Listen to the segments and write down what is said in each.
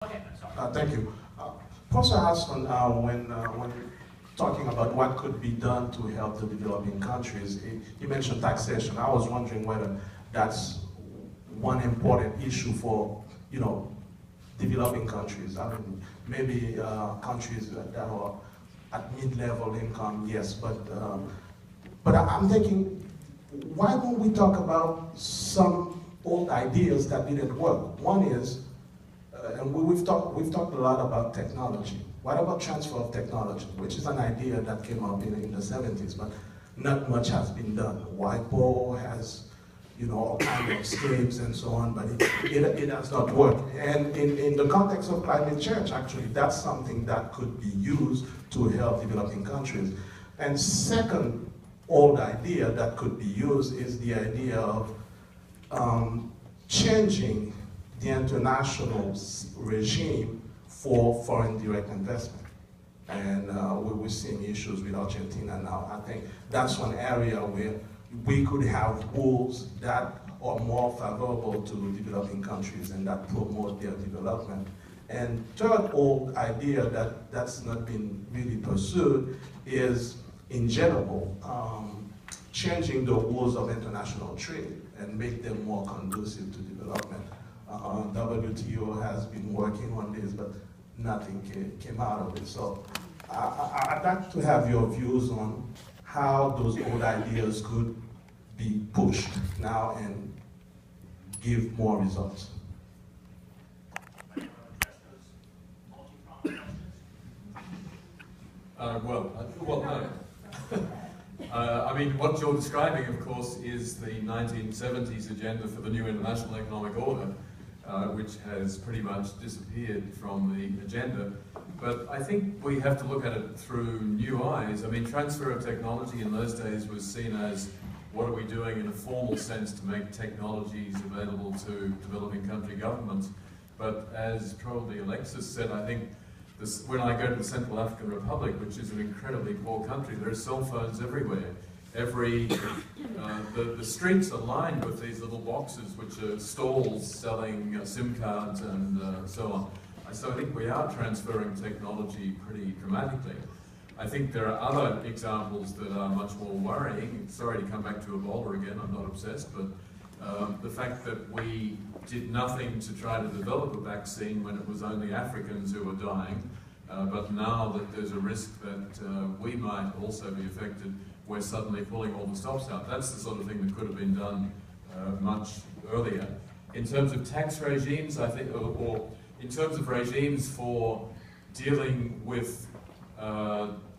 Thank you. Professor Hassan, when talking about what could be done to help the developing countries, you mentioned taxation. I was wondering whether that's one important issue for, developing countries. I mean, maybe countries that are at mid-level income, yes, but I'm thinking, why don't we talk about some old ideas that didn't work? One is, and we've talked a lot about technology. What about transfer of technology, which is an idea that came up in the 70s, but not much has been done. WIPO has, all kinds of schemes and so on, but it has not worked. And in the context of climate change, actually, that's something that could be used to help developing countries. And second old idea that could be used is the idea of changing the international regime for foreign direct investment. And we're seeing issues with Argentina now. I think that's one area where we could have rules that are more favorable to developing countries and that promote their development. And third old idea that's not been really pursued is, in general, changing the rules of international trade and make them more conducive to development. WTO has been working on this, but nothing came out of it. So I'd like to have your views on how those old ideas could be pushed now and give more results. No. I mean, what you're describing, of course, is the 1970s agenda for the new international economic order, which has pretty much disappeared from the agenda. But I think we have to look at it through new eyes. I mean, transfer of technology in those days was seen as, what are we doing in a formal sense to make technologies available to developing country governments? But as probably Alexis said, I think when I go to the Central African Republic, which is an incredibly poor country, there are cell phones everywhere. The streets are lined with these little boxes, which are stalls selling SIM cards and so on. So I think we are transferring technology pretty dramatically. I think there are other examples that are much more worrying. Sorry to come back to Ebola again, I'm not obsessed, but the fact that we did nothing to try to develop a vaccine when it was only Africans who were dying, but now that there's a risk that we might also be affected, we're suddenly pulling all the stops out. That's the sort of thing that could have been done much earlier. In terms of tax regimes, I think, or in terms of regimes for dealing with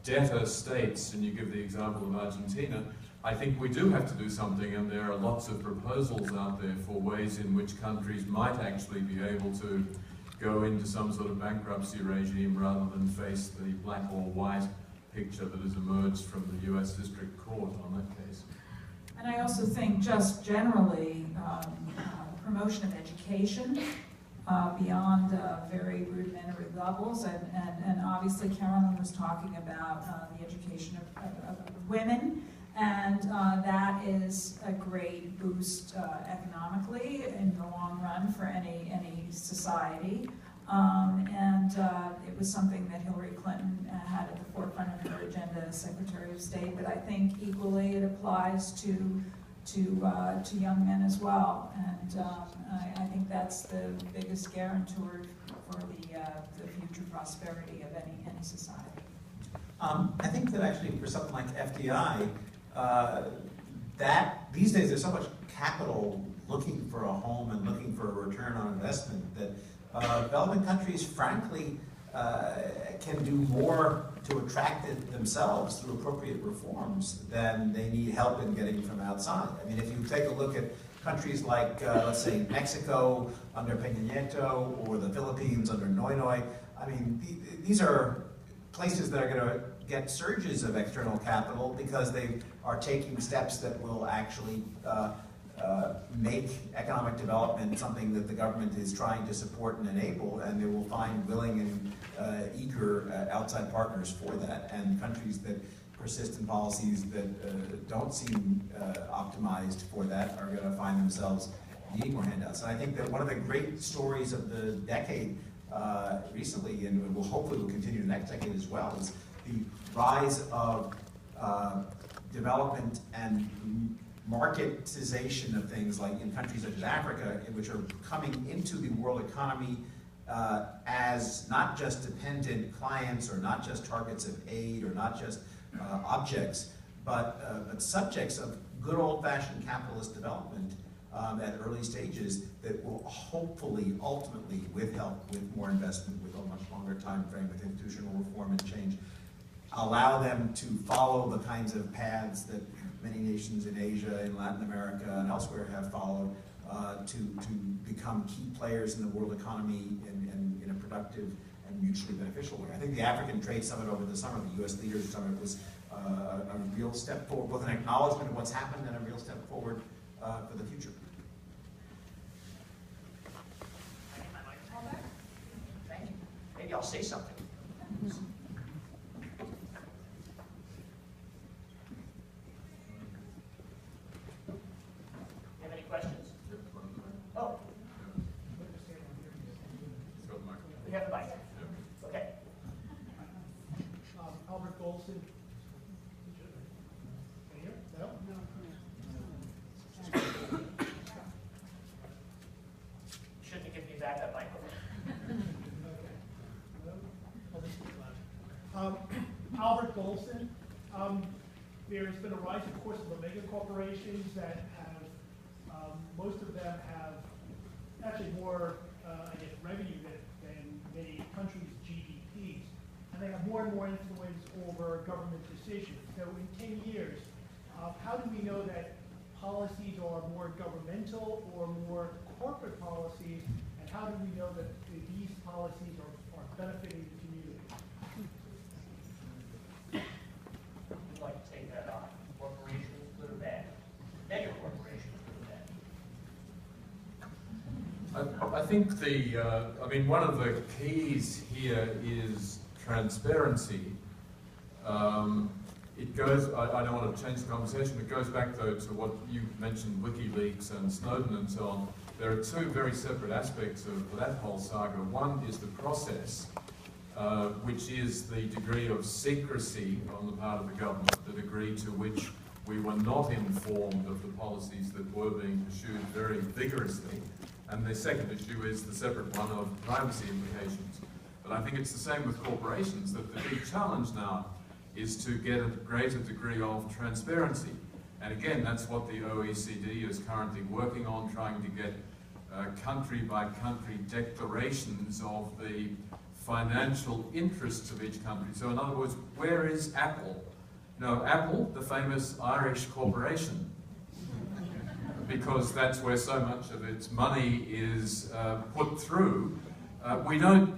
debtor states, and you give the example of Argentina, I think we do have to do something, and there are lots of proposals out there for ways in which countries might actually be able to go into some sort of bankruptcy regime rather than face the black or white picture that has emerged from the US District Court on that case. And I also think just generally promotion of education beyond very rudimentary levels, and obviously Carolyn was talking about the education of women, and that is a great boost economically in the long run for any society. It was something that Hillary Clinton had at the forefront of her agenda as Secretary of State, but I think equally it applies to young men as well. And I think that's the biggest guarantor for the future prosperity of any society. I think that actually for something like FDI, that these days there's so much capital looking for a home and looking for a return on investment that developing countries, frankly, can do more to attract it themselves through appropriate reforms than they need help in getting from outside. I mean, if you take a look at countries like, let's say, Mexico under Peña Nieto or the Philippines under Noynoy, I mean, these are places that are going to get surges of external capital because they are taking steps that will actually make economic development something that the government is trying to support and enable, and they will find willing and eager outside partners for that. And countries that persist in policies that don't seem optimized for that are going to find themselves needing more handouts. And I think that one of the great stories of the decade recently, and will hopefully will continue the next decade as well, is the rise of development and marketization of things like in countries such as Africa, which are coming into the world economy as not just dependent clients or not just targets of aid or not just objects, but subjects of good old-fashioned capitalist development at early stages that will hopefully, ultimately, with help, with more investment, with a much longer time frame, with institutional reform and change, allow them to follow the kinds of paths that many nations in Asia, in Latin America, and elsewhere have followed to become key players in the world economy in a productive and mutually beneficial way. I think the African Trade Summit over the summer, the U.S. Leaders Summit, was a real step forward, both an acknowledgement of what's happened and a real step forward for the future. Thank you. Maybe I'll say something. Have any questions? Oh, we have the mic. Okay. Albert Golson. No? Shouldn't have given me back that microphone. Albert Golson. There's been a rise, of course, of the mega corporations that have, most of them have actually more, revenue than many countries' GDPs. And they have more and more influence over government decisions. So in 10 years, how do we know that policies are more governmental or more corporate policies? And how do we know that these policies are benefiting the community? Would like to take that on. Corporations, good or bad? Mega corporations, good or bad? I think one of the keys here is transparency. It goes, I don't want to change the conversation, it goes back though to what you mentioned, WikiLeaks and Snowden and so on. There are two very separate aspects of that whole saga. One is the process, which is the degree of secrecy on the part of the government, the degree to which we were not informed of the policies that were being pursued very vigorously. And the second issue is the separate one of privacy implications. But I think it's the same with corporations, that the big challenge now is to get a greater degree of transparency. And again, that's what the OECD is currently working on, trying to get country-by-country declarations of the financial interests of each country. So in other words, where is Apple? No, Apple, the famous Irish corporation, because that's where so much of its money is put through. We don't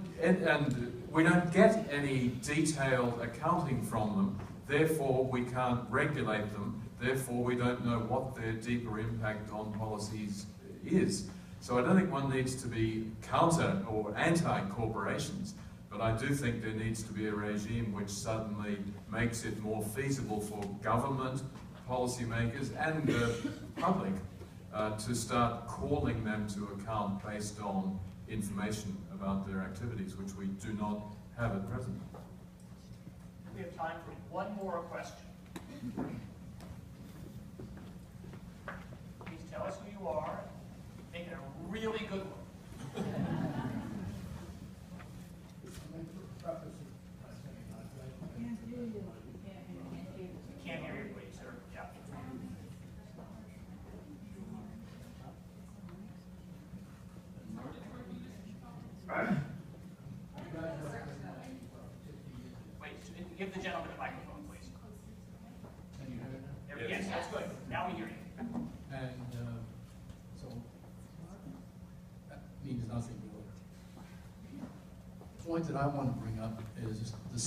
get any detailed accounting from them, therefore we can't regulate them, therefore we don't know what their deeper impact on policies is. So I don't think one needs to be counter or anti-corporations, but I do think there needs to be a regime which suddenly makes it more feasible for government, policymakers and the public to start calling them to account based on information about their activities, which we do not have at present. We have time for one more question. Please tell us who you are. Make it a really good one. We can't hear you, please, sir. Yeah. Wait, give the gentleman the microphone, please. Can you hear it now? Yes, that's good. Now we hear you. And so that means nothing really. The point that I want to bring up is the